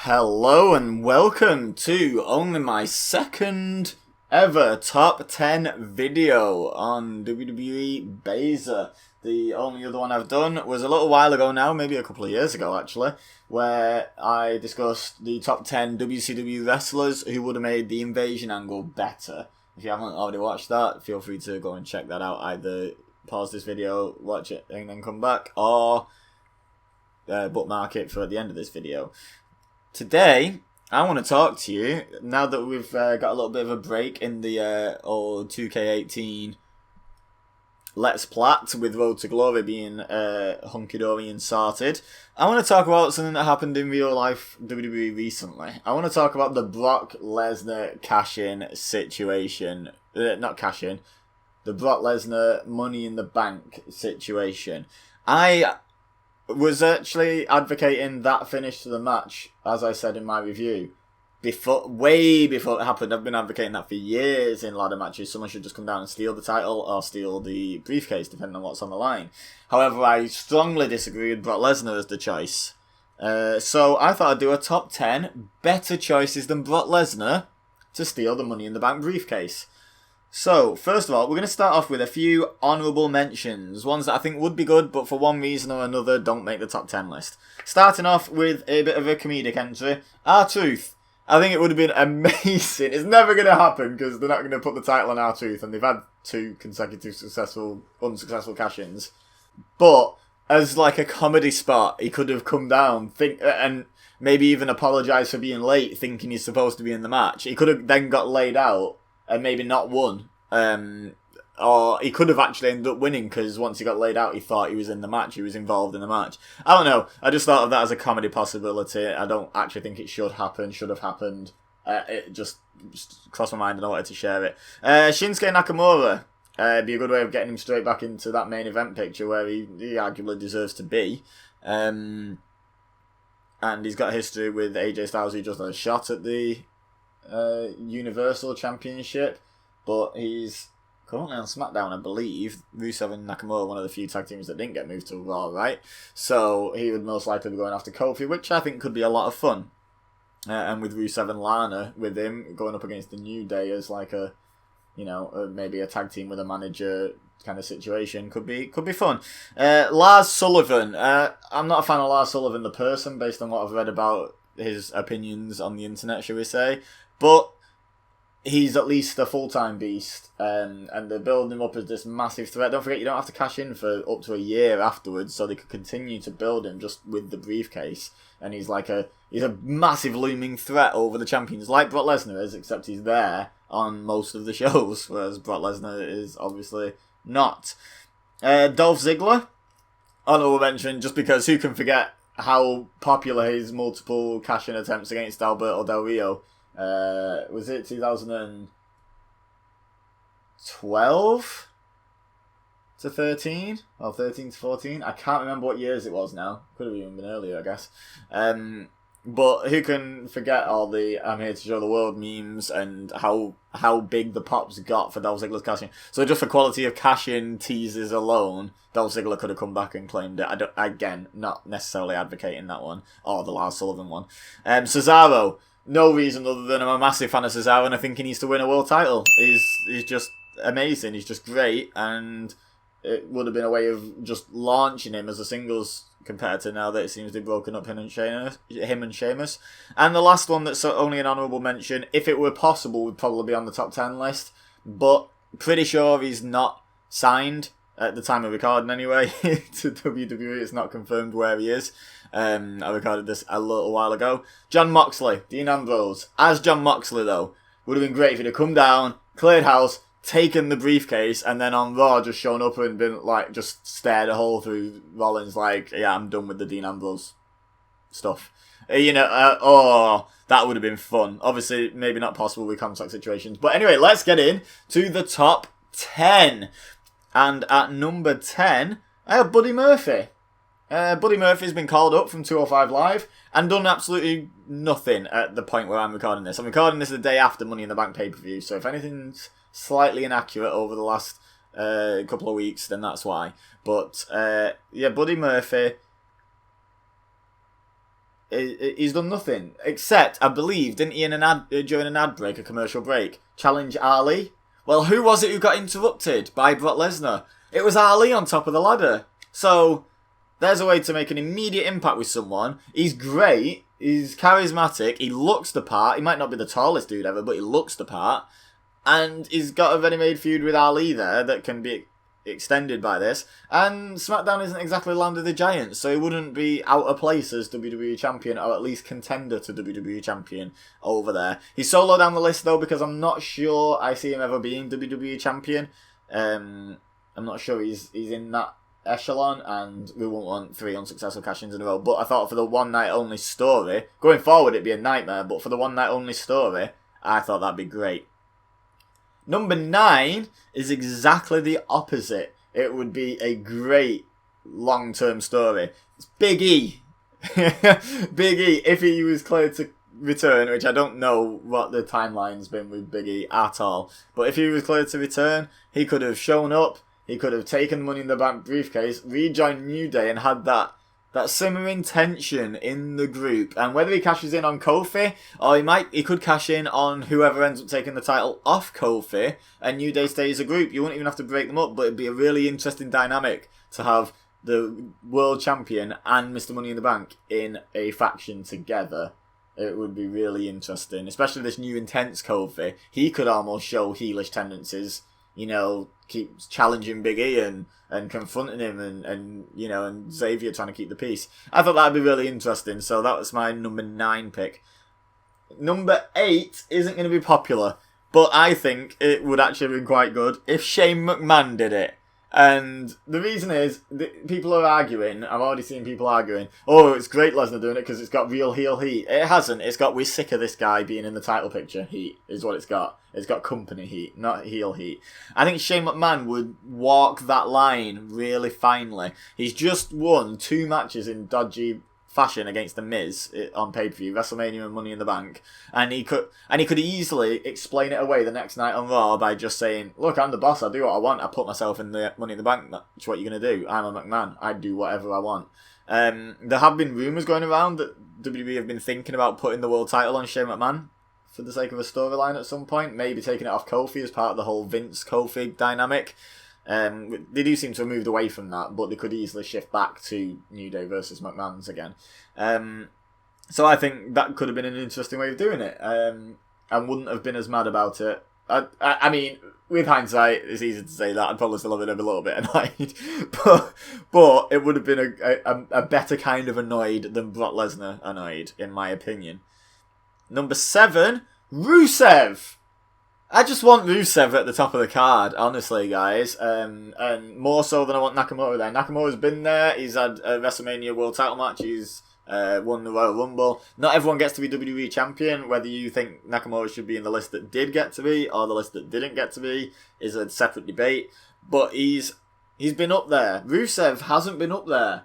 Hello and welcome to only my second ever top 10 video on WWE Baszler. The only other one I've done was a little while ago now, maybe a couple of years ago actually, where I discussed the top 10 WCW wrestlers who would have made the invasion angle better. If you haven't already watched that, feel free to go and check that out. Either pause this video, watch it and then come back, or bookmark it for at the end of this video. Today, I want to talk to you, now that we've got a little bit of a break in the old 2K18 Let's Plat, with Road to Glory being hunky-dory and sorted. I want to talk about something that happened in real life WWE recently. I want to talk about the Brock Lesnar cash-in situation. Not cash-in. The Brock Lesnar Money in the Bank situation. I was actually advocating that finish to the match, as I said in my review, way before it happened. I've been advocating that for years in ladder matches. Someone should just come down and steal the title or steal the briefcase, depending on what's on the line. However, I strongly disagree with Brock Lesnar as the choice. So I thought I'd do a top 10 better choices than Brock Lesnar to steal the Money in the Bank briefcase. So, first of all, we're going to start off with a few honourable mentions. Ones that I think would be good, but for one reason or another don't make the top 10 list. Starting off with a bit of a comedic entry. R-Truth. I think it would have been amazing. It's never going to happen because they're not going to put the title on R-Truth, and they've had 2 consecutive unsuccessful cash-ins. But as like a comedy spot, he could have come down and maybe even apologised for being late, thinking he's supposed to be in the match. He could have then got laid out and maybe not won. Or he could have actually ended up winning because once he got laid out, he thought he was in the match. He was involved in the match. I don't know. I just thought of that as a comedy possibility. I don't actually think it should have happened. It just crossed my mind and I wanted to share it. Shinsuke Nakamura. Be a good way of getting him straight back into that main event picture where he arguably deserves to be. And he's got a history with AJ Styles, who just had a shot at the Universal Championship, but he's currently on SmackDown, I believe. Rusev and Nakamura, one of the few tag teams that didn't get moved to Raw, right? So he would most likely be going after Kofi, which I think could be a lot of fun. And with Rusev and Lana with him going up against the New Day as like a, maybe a tag team with a manager kind of situation could be fun. Lars Sullivan. I'm not a fan of Lars Sullivan the person, based on what I've read about his opinions on the internet, shall we say. But he's at least a full-time beast, and they're building him up as this massive threat. Don't forget, you don't have to cash in for up to a year afterwards, so they could continue to build him just with the briefcase. And he's a massive looming threat over the champions, like Brock Lesnar is, except he's there on most of the shows, whereas Brock Lesnar is obviously not. Dolph Ziggler, honorable mention, just because who can forget how popular his multiple cash-in attempts against Alberto Del Rio. Was it 2012 to 13? Or 13 to 14? I can't remember what years it was now. Could have even been earlier, I guess. But who can forget all the I'm here to show the world memes and how big the pops got for Dolph Ziggler's cash-in. So just for quality of cash-in teasers alone, Dolph Ziggler could have come back and claimed it. Again, not necessarily advocating that one, or the Lars Sullivan one. Cesaro. No reason other than I'm a massive fan of Cesaro and I think he needs to win a world title. He's just amazing. He's just great, and it would have been a way of just launching him as a singles competitor now that it seems they've broken up him and Sheamus. And the last one that's only an honourable mention, if it were possible, would probably be on the top 10 list, but pretty sure he's not signed at the time of recording anyway to WWE. It's not confirmed where he is. I recorded this a little while ago. John Moxley, Dean Ambrose. As John Moxley, though, would have been great if he'd have come down, cleared house, taken the briefcase, and then on Raw just shown up and been like, just stared a hole through Rollins like, yeah, I'm done with the Dean Ambrose stuff. That would have been fun. Obviously, maybe not possible with contract situations. But anyway, let's get in to the top 10. And at number 10, I have Buddy Murphy. Buddy Murphy's been called up from 205 Live and done absolutely nothing at the point where I'm recording this. I'm recording this the day after Money in the Bank pay-per-view, so if anything's slightly inaccurate over the last couple of weeks, then that's why. But, Buddy Murphy He's done nothing except, I believe, didn't he, during an ad break, a commercial break, challenge Ali? Well, who was it who got interrupted by Brock Lesnar? It was Ali on top of the ladder. So there's a way to make an immediate impact with someone. He's great. He's charismatic. He looks the part. He might not be the tallest dude ever, but he looks the part. And he's got a ready-made feud with Ali there that can be extended by this. And SmackDown isn't exactly Land of the Giants, so he wouldn't be out of place as WWE Champion, or at least contender to WWE Champion over there. He's so low down the list, though, because I'm not sure I see him ever being WWE Champion. I'm not sure he's in that echelon, and we won't want 3 unsuccessful cash-ins in a row. But I thought for the one night only story, going forward it'd be a nightmare, but for the one night only story, I thought that'd be great. Number 9 is exactly the opposite. It would be a great long-term story. It's Big E. Big E, if he was cleared to return, which I don't know what the timeline's been with Big E at all, but if he was cleared to return, he could have shown up, he could have taken Money in the Bank briefcase, rejoined New Day, and had that simmering tension in the group. And whether he cashes in on Kofi, or he could cash in on whoever ends up taking the title off Kofi, and New Day stays a group. You wouldn't even have to break them up, but it'd be a really interesting dynamic to have the World Champion and Mr. Money in the Bank in a faction together. It would be really interesting, especially this new intense Kofi. He could almost show heelish tendencies, keep challenging Big E and confronting him and Xavier trying to keep the peace. I thought that would be really interesting, so that was my number 9 pick. Number 8 isn't going to be popular, but I think it would actually have been quite good if Shane McMahon did it. And the reason is, people are arguing, I've already seen people arguing, oh, it's great Lesnar doing it because it's got real heel heat. It hasn't. It's got, we're sick of this guy being in the title picture heat, is what it's got. It's got company heat, not heel heat. I think Shane McMahon would walk that line really finely. He's just won 2 matches in dodgy fashion against The Miz on pay-per-view, WrestleMania and Money in the Bank, and he could easily explain it away the next night on Raw by just saying, look, I'm the boss, I do what I want, I put myself in the Money in the Bank match, what you're going to do, I'm a McMahon, I do whatever I want. There have been rumours going around that WWE have been thinking about putting the world title on Shane McMahon for the sake of a storyline at some point, maybe taking it off Kofi as part of the whole Vince-Kofi dynamic. They do seem to have moved away from that, but they could easily shift back to New Day versus McMahon's again. So I think that could have been an interesting way of doing it. I wouldn't have been as mad about it. I mean, with hindsight, it's easy to say that. I'd probably still have been a little bit annoyed. but it would have been a better kind of annoyed than Brock Lesnar annoyed, in my opinion. Number 7, Rusev. I just want Rusev at the top of the card, honestly, guys. And more so than I want Nakamura there. Nakamura's been there. He's had a WrestleMania World Title match. He's won the Royal Rumble. Not everyone gets to be WWE Champion. Whether you think Nakamura should be in the list that did get to be or the list that didn't get to be is a separate debate. But he's been up there. Rusev hasn't been up there.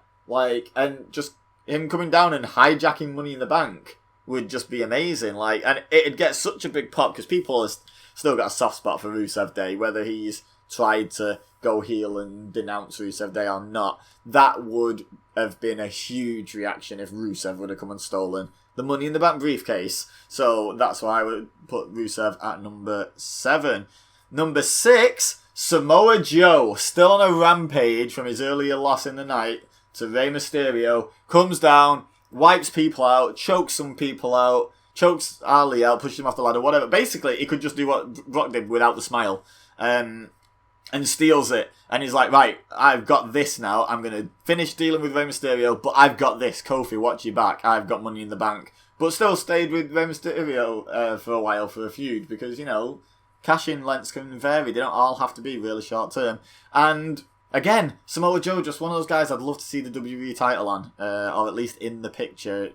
And just him coming down and hijacking Money in the Bank would just be amazing. And it'd get such a big pop because people are still got a soft spot for Rusev Day, whether he's tried to go heel and denounce Rusev Day or not. That would have been a huge reaction if Rusev would have come and stolen the Money in the Bank briefcase. So that's why I would put Rusev at number 7. Number 6, Samoa Joe, still on a rampage from his earlier loss in the night to Rey Mysterio, comes down, wipes people out, chokes some people out, chokes Ali out, pushes him off the ladder, whatever. Basically, he could just do what Brock did without the smile. And steals it. And he's like, right, I've got this now. I'm going to finish dealing with Rey Mysterio, but I've got this. Kofi, watch your back. I've got Money in the Bank. But still stayed with Rey Mysterio for a while for a feud because, cash-in lengths can vary. They don't all have to be really short-term. And again, Samoa Joe, just one of those guys I'd love to see the WWE title on, or at least in the picture,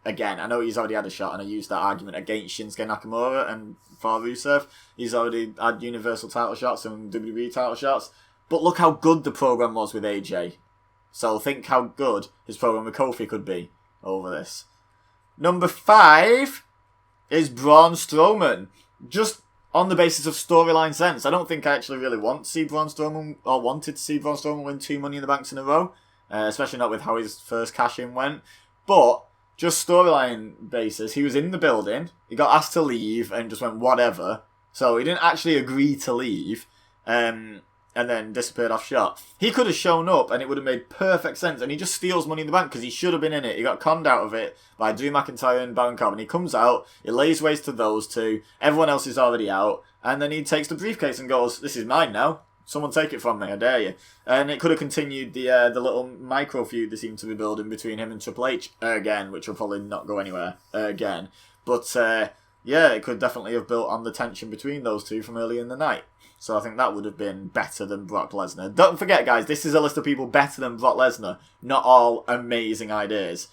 again, I know he's already had a shot, and I used that argument against Shinsuke Nakamura and for Rusev. He's already had Universal title shots and WWE title shots. But look how good the program was with AJ. So think how good his program with Kofi could be over this. Number 5 is Braun Strowman. Just on the basis of storyline sense. I don't think I actually really want to see Braun Strowman, or wanted to see Braun Strowman win 2 Money in the Banks in a row. Especially not with how his first cash-in went. But just storyline basis, he was in the building, he got asked to leave and just went whatever. So he didn't actually agree to leave. And then disappeared off shot. He could have shown up and it would have made perfect sense. And he just steals Money in the Bank because he should have been in it. He got conned out of it by Drew McIntyre and Baron Corbin. He comes out, he lays waste to those two. Everyone else is already out. And then he takes the briefcase and goes, "This is mine now. Someone take it from me, I dare you." And it could have continued the little micro feud they seem to be building between him and Triple H again, which will probably not go anywhere again. But yeah, it could definitely have built on the tension between those two from early in the night. So I think that would have been better than Brock Lesnar. Don't forget, guys, this is a list of people better than Brock Lesnar. Not all amazing ideas.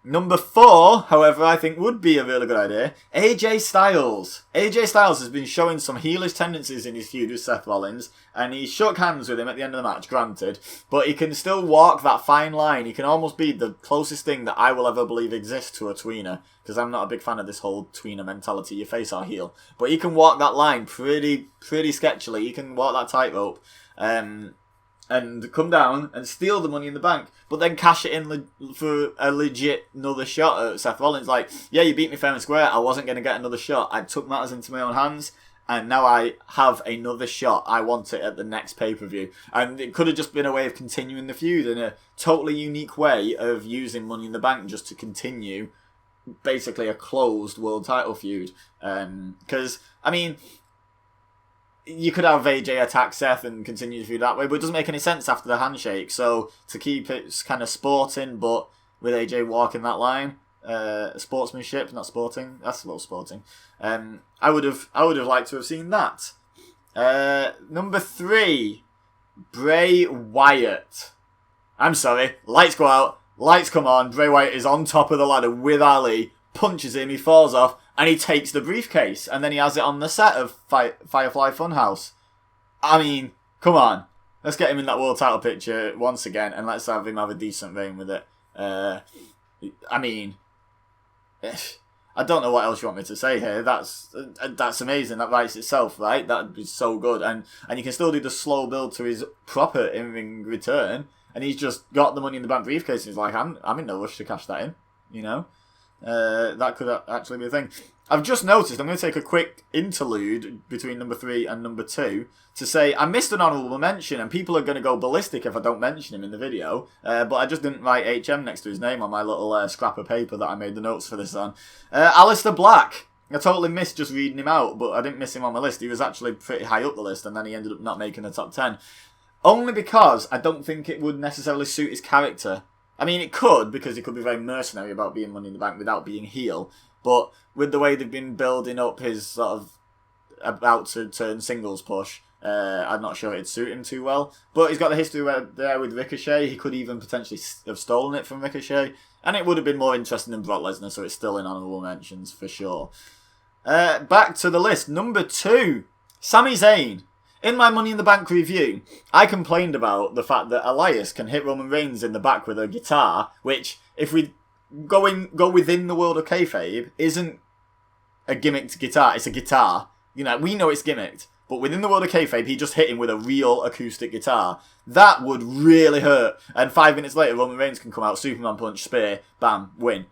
Number 4, however, I think would be a really good idea. AJ Styles. AJ Styles has been showing some heelish tendencies in his feud with Seth Rollins, and he shook hands with him at the end of the match, granted, but he can still walk that fine line. He can almost be the closest thing that I will ever believe exists to a tweener, because I'm not a big fan of this whole tweener mentality, you face or heel. But he can walk that line pretty sketchily. He can walk that tightrope. And come down and steal the Money in the Bank, but then cash it in for a legit another shot at Seth Rollins. Like, yeah, you beat me fair and square. I wasn't going to get another shot. I took matters into my own hands, and now I have another shot. I want it at the next pay-per-view. And it could have just been a way of continuing the feud in a totally unique way of using Money in the Bank just to continue basically a closed world title feud. Because, I mean, you could have AJ attack Seth and continue the feud that way, but it doesn't make any sense after the handshake. So to keep it kind of sporting, but with AJ walking that line, sportsmanship, not sporting. That's a little sporting. I would have liked to have seen that. Number 3, Bray Wyatt. I'm sorry, lights go out, lights come on. Bray Wyatt is on top of the ladder with Ali, punches him, he falls off, and he takes the briefcase, and then he has it on the set of Firefly Funhouse. I mean, come on. Let's get him in that world title picture once again, and let's have him have a decent reign with it. I mean, I don't know what else you want me to say here. That's amazing. That writes itself, right? That'd be so good. And you can still do the slow build to his proper in-ring return, and he's just got the Money in the Bank briefcase, and he's like, I'm in no rush to cash that in, you know? That could actually be a thing. I've just noticed, I'm going to take a quick interlude between number 3 and number 2 to say I missed an honourable mention, and people are going to go ballistic if I don't mention him in the video, but I just didn't write HM next to his name on my little scrap of paper that I made the notes for this on. Aleister Black. I totally missed just reading him out, but I didn't miss him on my list. He was actually pretty high up the list, and then he ended up not making the top 10. Only because I don't think it would necessarily suit his character. I mean, it could, because he could be very mercenary about being Money in the Bank without being heel. But with the way they've been building up his sort of about to turn singles push, I'm not sure it'd suit him too well. But he's got the history there with Ricochet. He could even potentially have stolen it from Ricochet. And it would have been more interesting than Brock Lesnar, so it's still in honourable mentions for sure. Back to the list. Number 2, Sami Zayn. In my Money in the Bank review, I complained about the fact that Elias can hit Roman Reigns in the back with a guitar, which, if we go within the world of kayfabe, isn't a gimmicked guitar. It's a guitar. You know, we know it's gimmicked, but within the world of kayfabe, he just hit him with a real acoustic guitar. That would really hurt. And 5 minutes later, Roman Reigns can come out, Superman punch, spear, bam, win.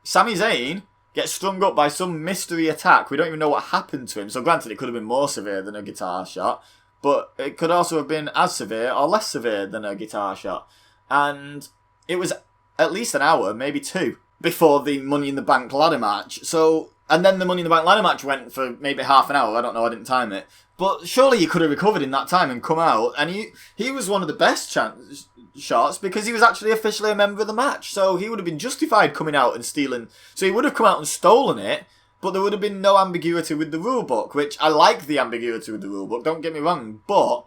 Sami Zayn gets strung up by some mystery attack. We don't even know what happened to him. So granted, it could have been more severe than a guitar shot, but it could also have been as severe or less severe than a guitar shot. And it was at least an hour, maybe 2, before the Money in the Bank ladder match. So, and then the Money in the Bank ladder match went for maybe half an hour. I don't know, I didn't time it. But surely he could have recovered in that time and come out. And he was one of the best shots because he was actually officially a member of the match. So he would have been justified coming out and stealing. So he would have come out and stolen it, but there would have been no ambiguity with the rulebook, which I like the ambiguity with the rulebook, don't get me wrong. But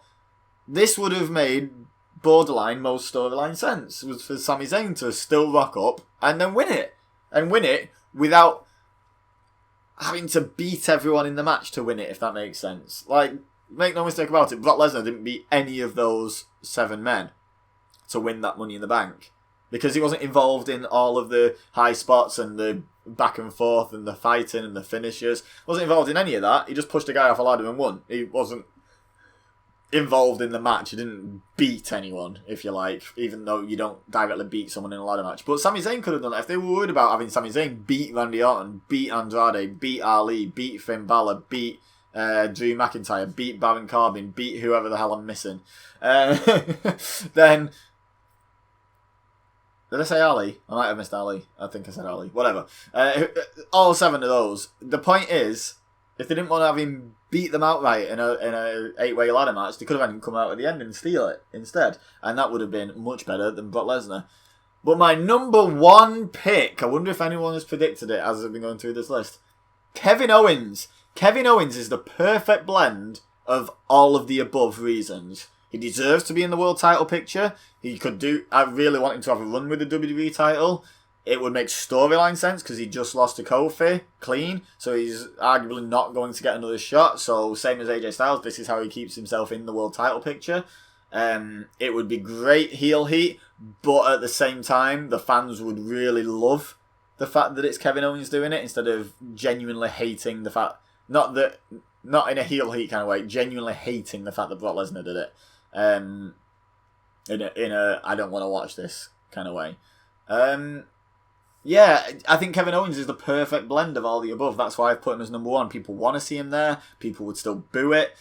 this would have made borderline most storyline sense, was for Sami Zayn to still rock up and then win it. And win it without having to beat everyone in the match to win it, if that makes sense. Like, make no mistake about it, Brock Lesnar didn't beat any of those 7 men to win that Money in the Bank, because he wasn't involved in all of the high spots and the back and forth and the fighting and the finishers. Wasn't involved in any of that. He just pushed a guy off a ladder and won. He wasn't involved in the match. He didn't beat anyone, if you like, even though you don't directly beat someone in a ladder match. But Sami Zayn could have done that. If they were worried about having Sami Zayn beat Randy Orton, beat Andrade, beat Ali, beat Finn Balor, beat Drew McIntyre, beat Baron Corbin, beat whoever the hell I'm missing, then... Did I say Ali? I might have missed Ali. I think I said Ali. Whatever. All 7 of those. The point is, if they didn't want to have him beat them outright in a 8-way ladder match, they could have had him come out at the end and steal it instead. And that would have been much better than Brock Lesnar. But my number 1 pick, I wonder if anyone has predicted it as I've been going through this list. Kevin Owens. Kevin Owens is the perfect blend of all of the above reasons. He deserves to be in the world title picture. He could do... I really want him to have a run with the WWE title. It would make storyline sense because he just lost to Kofi clean. So he's arguably not going to get another shot. So same as AJ Styles, this is how he keeps himself in the world title picture. It would be great heel heat. But at the same time, the fans would really love the fact that it's Kevin Owens doing it instead of genuinely hating the fact... Not in a heel heat kind of way, genuinely hating the fact that Brock Lesnar did it. In a I don't want to watch this kind of way. Yeah, I think Kevin Owens is the perfect blend of all the above. That's why I've put him as number 1. People want to see him there. People would still boo it.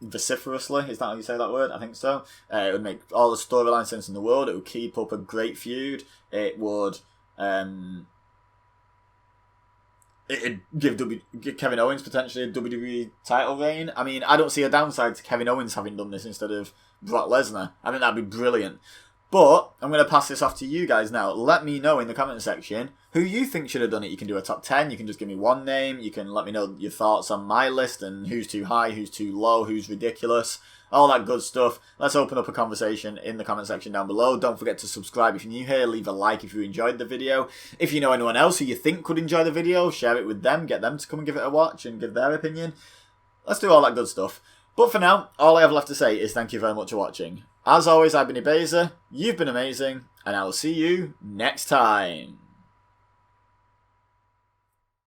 Vociferously, is that how you say that word? I think so. It would make all the storyline sense in the world. It would keep up a great feud. It would... It'd give Kevin Owens potentially a WWE title reign. I mean, I don't see a downside to Kevin Owens having done this instead of Brock Lesnar. I think that'd be brilliant. But I'm going to pass this off to you guys now. Let me know in the comment section who you think should have done it. You can do a top 10. You can just give me one name. You can let me know your thoughts on my list and who's too high, who's too low, who's ridiculous. All that good stuff. Let's open up a conversation in the comment section down below. Don't forget to subscribe if you're new here. Leave a like if you enjoyed the video. If you know anyone else who you think could enjoy the video, share it with them. Get them to come and give it a watch and give their opinion. Let's do all that good stuff. But for now, all I have left to say is thank you very much for watching. As always, I've been Ibeza. You've been amazing. And I will see you next time.